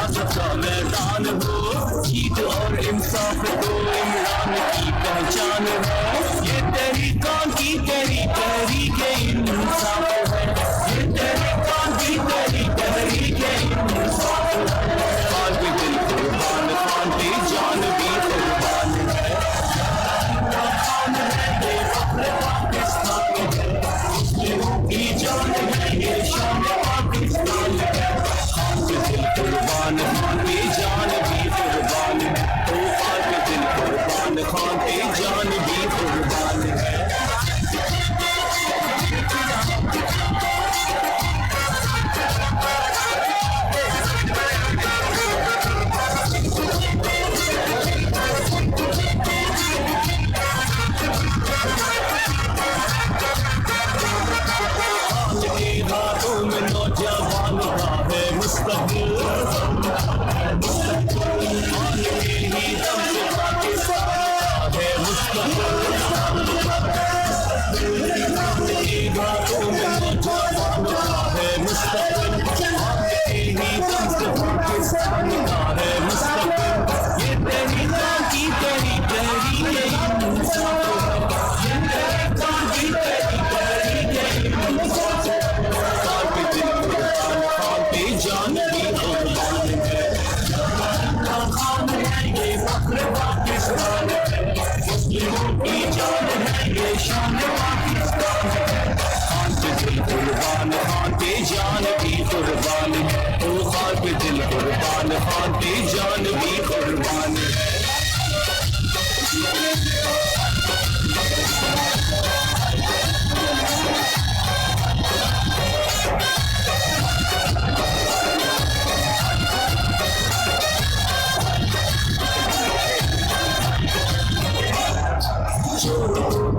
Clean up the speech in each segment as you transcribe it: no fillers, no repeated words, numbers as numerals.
सियासत का मैदान हो, जीत और इंसाफ को इमरान की पहचान है। ये तहरीकान की तहरीक इंसाफ है, ये तहरीकान की तहरीक इंसाफ है। खान पे दिल कुर्बान, खान पे जान भी कुर्बान है। खान है ये फख्र पाकिस्तान है, मुस्लिमों की जान है ये शान पाकिस्तान है। खान पे दिल कुर्बान, खान पे जान भी कुर्बान है। तो खान पे दिल कुर्बान, खान पे जान भी कुर्बान है। हाथों में नौजवान का है मुस्तकबिल, ही दम से पाकिस्तान का है मुस्तकबिल। हाथों में नौजवान का है मुस्तकबिल, ही दम से पाकिस्तान का है मुस्तकबिल। ये तहरीकान की तहरीक इंसाफ है, ये तहरीकान की तहरीक इंसाफ है। खान पे दिल कुर्बान, खान पे जान भी कुर्बान है। खान है ये फख्र पाकिस्तान है, मुस्लिमों की जान है ये शान पाकिस्तान है। खान पे दिल कुर्बान, खान पे जान भी कुर्बान है। तो खान पे दिल कुर्बान, खान पे जान भी कुर्बान है।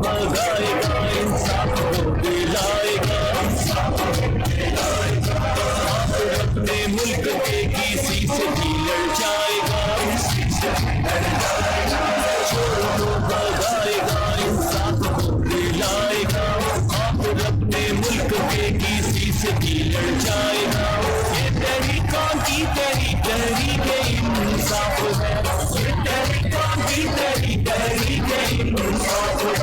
भगाएगा इंसाफ को दिलाएगा, अपने मुल्क के किसी से भी लड़ जाएगा। भगाएगा इंसाफ को दिलाएगा, अपने मुल्क के किसी से भी लड़ जाएगा। ये तहरीकान की तहरीक इंसाफ है, ये तहरीकान की तहरीक इंसाफ है।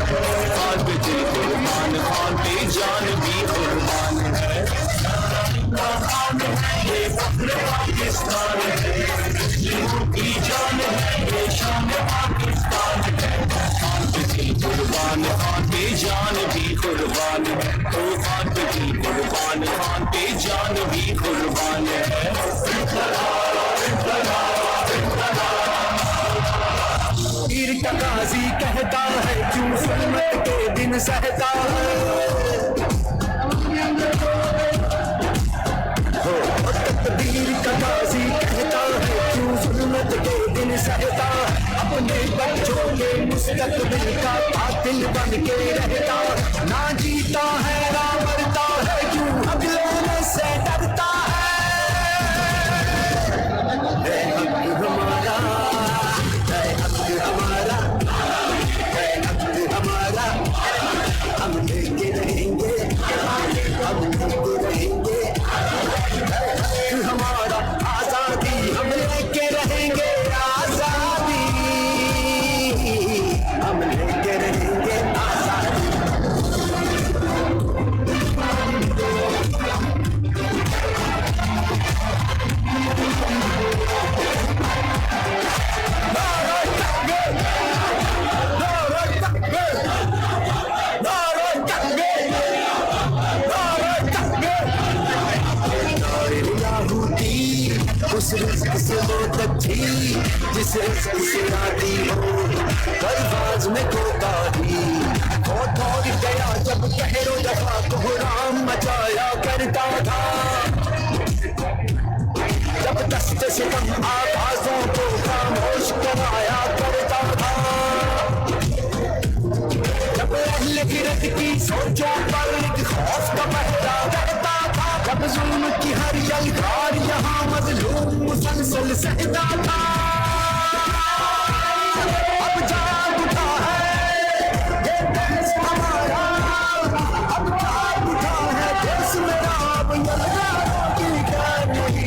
खान पे दिल कुर्बान, खान पे जान भी कुर्बान है। खान है ये फख्र पाकिस्तान है, मुस्लिमों की जान है ये शान पाकिस्तान है। खान पे दिल कुर्बान, खान पे जान भी कुर्बान है। तो खान पे दिल कुर्बान, खान पे जान भी कुर्बान है। पीर का गाजी कहता है क्यों जुल्मत के दिन सहता है। तकदीर का गाजी कहता है क्यों जुल्मत के दिन सहता है। अपने बच्चों के मुस्तकबिल का कातिल बन के रहता, ना जीता है ना मरता है, क्यों अगले से डरता है। हमारा हमारा हमारा हम लेके रहेंगे, हम लेके रहेंगे। हमारा आजादी हम लेके रहेंगे, आजादी हम लेके रहेंगे, आजादी। उस रिज़्क़ से मौत अच्छी जिस रिज़्क़ से आती हो, परवाज़ में कोताही हो दौड़ गया जब कहरो दफा कोहराम मचाया करता था। जब दस्त सितम आवाज़ों को खामोश कराया करता था। जब अहले गिरद की सोचों पर एक खौफ का पहरा रहता था। जब जुल्म की हर यलगार यहाँ मज़लूम मुसलसल सहता था। अब जाग उठा है ये देश हमारा, अब जाग उठा है देश मेरा, अब यलगारों की क्या नहीं।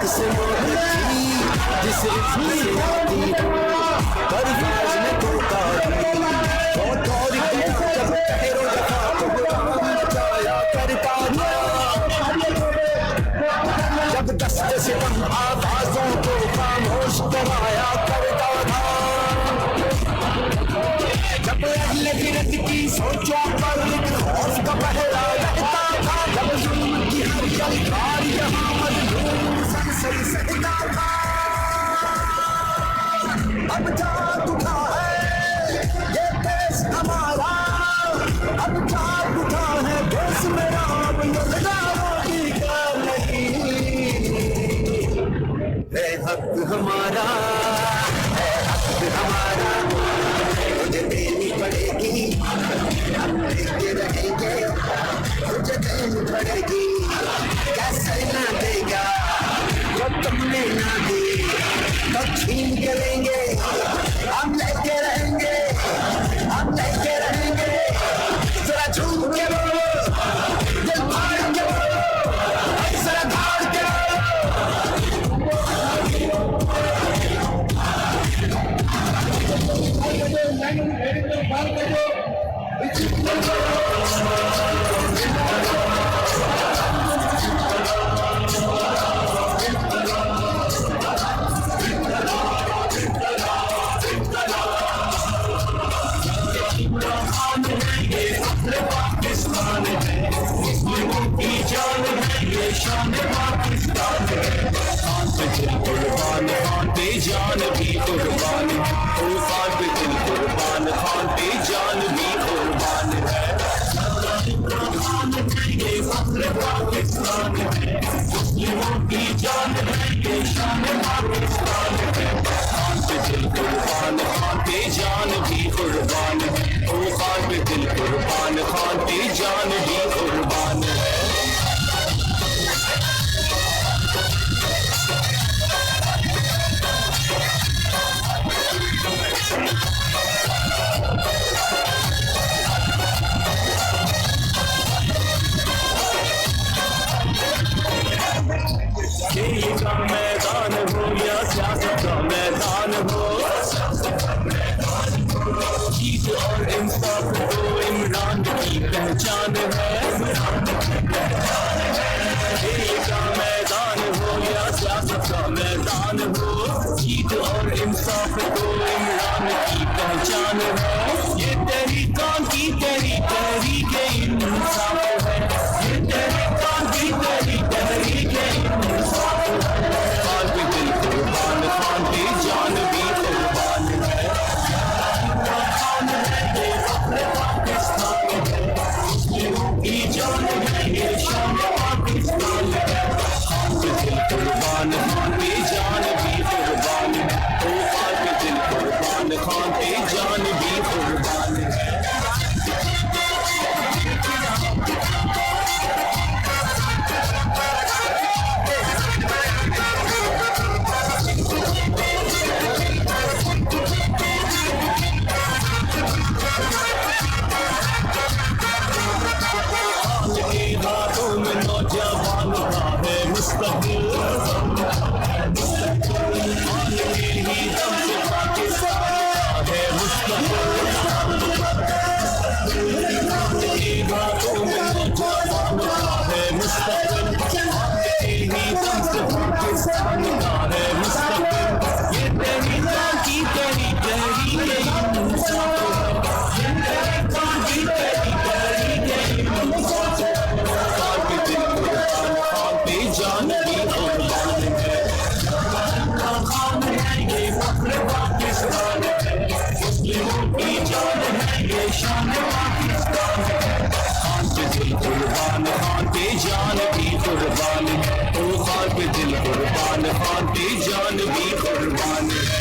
से मौत थी जिस इश्क से आती परवाज़ में तोता बहुत और गया जब ठहरो दफा तो मचाया करता था जब दस्त से कम आवाज़ों को खामोश कराया करता था जब अगले फिरत की सोचों पर एक खौफ का पहरा रहता था जब जुल्म की हर यलगार यहाँ मजबूर सनसनी सहता था अब जाग उठा है ये देश हमारा अब जाग उठा है देश मेरा अब लड़ाई का नहीं है हक हमारा है हक हमारा मुझे देनी पड़ेगी हम लेके रहेंगे मुझे देनी पड़ेगी कैसे ना देगा जो तुमने ना दी तो छीन के लेंगे हम लेके रहेंगे जरा झूम के बोलो दिल फाड़ के बोलो जरा धाड़ के जान भी कुर्बान ओ खान पे दिल कुर्बान खान पे जान भी कुर्बान है ये फख्र पाकिस्तान है मुस्लिमों की जान है ये शान पाकिस्तान है खान पे दिल कुर्बान खान पे जान भी कुर्बान ओ खान पे दिल कुर्बान खान पे जान भी कुर्बान है खेल का मैदान हो या सियासत का मैदान हो जीत और इंसाफ को इमरान की पहचान है खेल का मैदान हो या सियासत का मैदान हो जीत और इंसाफ को इमरान की पहचान है ये तहरीकों की तहरीक इंसाफ है ये तहरीकों की तहरीक इंसाफ है खान पे दिल कुर्बान खान पे जान भी कुर्बान है खान है ये फख्र पाकिस्तान है मुस्लिमों की जान है ये शान पाकिस्तान है खान पे दिल कुर्बान खान पे जान भी कुर्बान ओ खान पे दिल कुर्बान खान पे जान भी कुर्बान है नौजवान का है मुस्तक़बिल ही दम से पाकिस्तान का है मुस्तक़बिल हाथों में नौजवान का है मुस्तक़बिल ही दम से पाकिस्तान का है मुस्तक़बिल ये तहरीकों की तहरीक इंसाफ है ये तहरीकों की तहरीक इंसाफ है खान पे दिल कुर्बान खान पे जान भी कुर्बान है खान है ये फख्र पाकिस्तान है मुस्लिमों की जान है ये शान पाकिस्तान है खान पे दिल कुर्बान खान पे जान भी कुर्बान ओ खान पे दिल कुर्बान खान पे जान भी कुर्बान है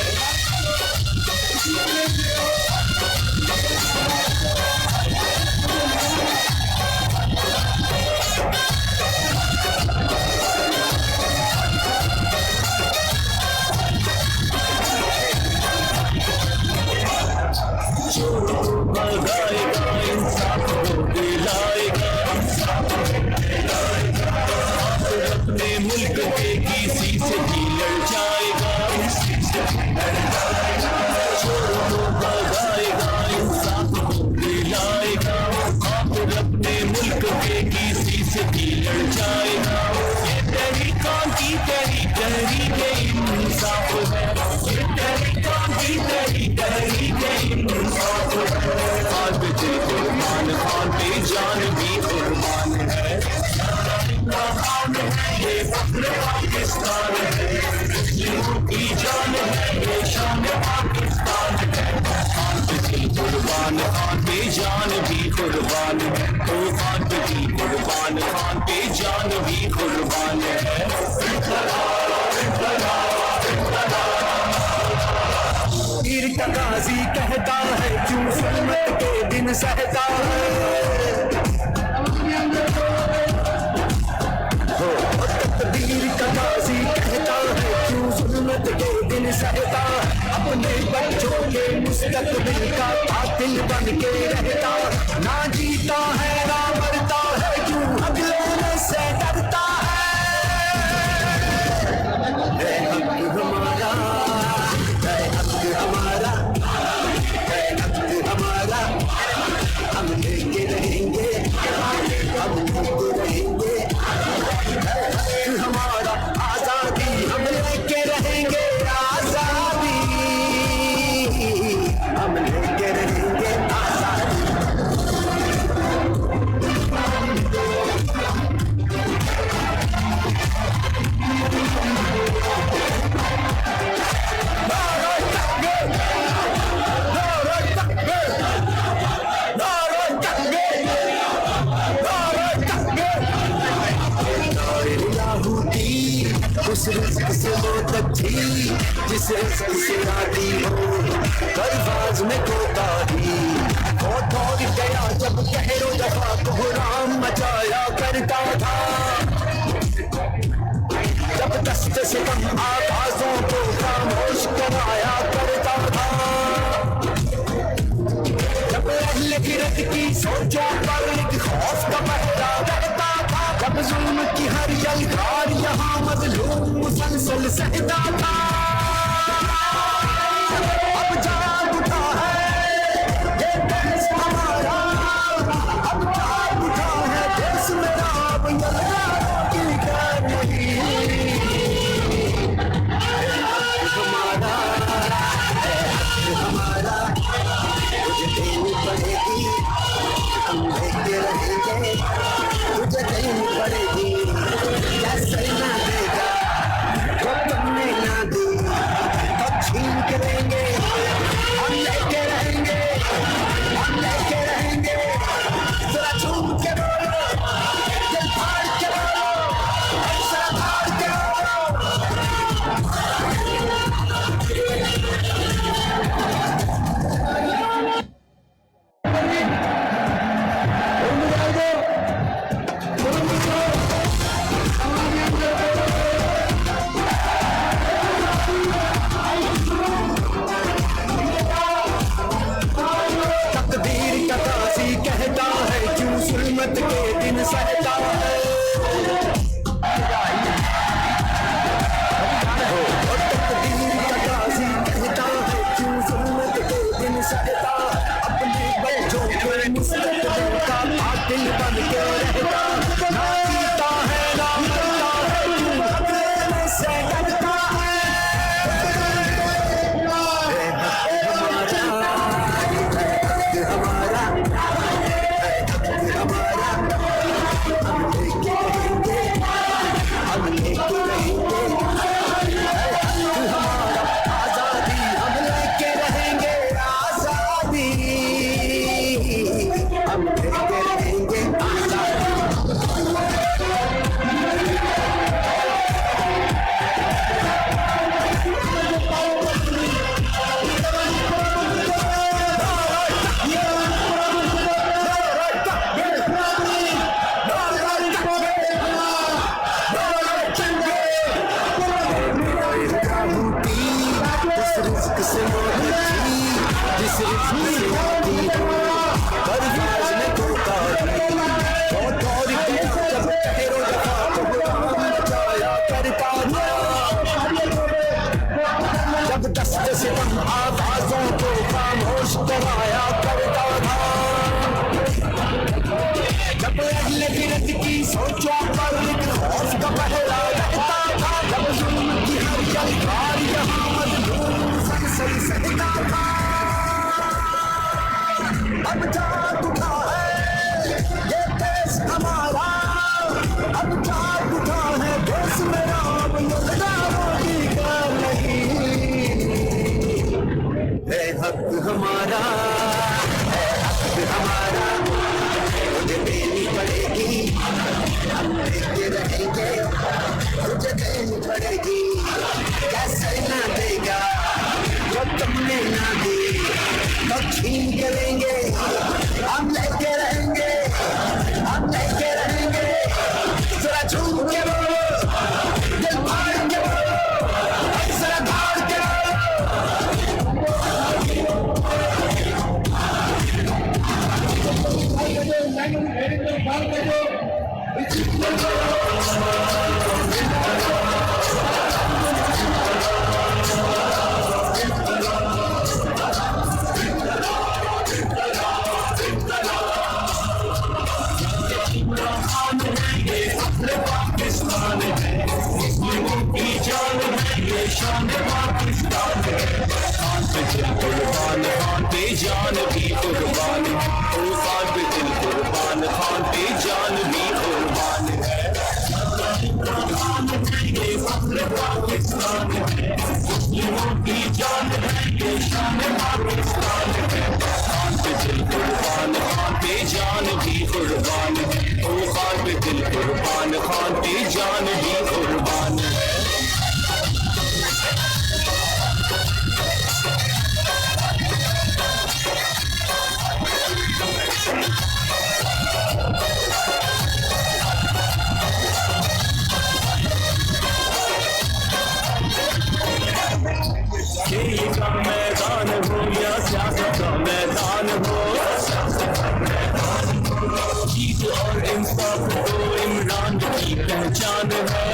अपने मुल्क के किसी से ही लड़ जाएगा। ये तहरीकान की तहरीक इंसाफ है, ये तहरीकान की तहरीक इंसाफ है। खान पे दिल कुर्बान, खान पे जान भी कुर्बान है। खान है ये फख्र पाकिस्तान है, की जान है ये शान पाकिस्तान है। खान पे दिल कुर्बान, खान पे जान भी कुर्बान है। ओ खान पे दिल कुर्बान, खान पे जान भी कुर्बान है। पीर का गाजी कहता है क्यों जुल्मत के दिन सहता है। तकदीर का गाजी कहता है क्यों जुल्मत के दिन सहता। अपने बच्चों के मुस्तकबिल का कातिल बन के रहता। ना जीता है ना मरता है क्यों अगले में से डरता है। हक हमारा, हक हमारा, हक हमारा, हम लेके रहेंगे, हम लेके रहेंगे। हमारा आजादी हम लेके रहेंगे, आजादी हम लेके रहेंगे, आजादी। उस रिज़्क़ से मौत थी जिस रिज़्क़ से आती हो परवाज़ में कोताही। वो दौड़ गया जब कहरो दफा कोहराम मचाया करता था। जब दस्त से कम आवाज़ों को खामोश कराया करता था। जब अहले गिरत की सोचों पर एक खौफ का पहरा रहता था। जब जुल्म की हर यलगार यहाँ मज़लूम मुसलसल सहता था। अब जाग उठा है ये देश हमारा, अब जाग उठा है देश मेरा। अब यलगारों की डर नहीं, हमारा हमारा तुझे देनी पड़ेगी, हम लेके रहेंगे, तुझे देनी पड़ेगी। कैसे ना देगा वो तुमने ना दी। हमारा है, हक हमारा, तुझे देनी पड़ेगी, हम देते रहेंगे, तुझे देनी पड़ेगी, कैसे ना देगा जो तुमने ना दी, तो छीन के लेंगे, हम लेके रहेंगे, हम लेके रहेंगे, जरा झूम के बोलो, दिल फाड़ के बोलो, जरा दौड़ के बोलो। पाकिस्तान है, मुस्लिमों की जान है, ये शान पाकिस्तान है। खान पे दिल कुर्बान, खान पे जान भी कुर्बान, ओ खान पे दिल कुर्बान, खान पे जान भी कुर्बान है। ये फख्र पाकिस्तान है, मुस्लिमों की जान है, ये शान पाकिस्तान है। खान पे दिल कुर्बान, खान पे जान भी कुर्बान, ओ खान पे दिल कुर्बान, खान पे जान भी कुर्बान है। खेल का मैदान हो या सियासत का मैदान हो, जीत और इंसाफ तो इमरान की पहचान है।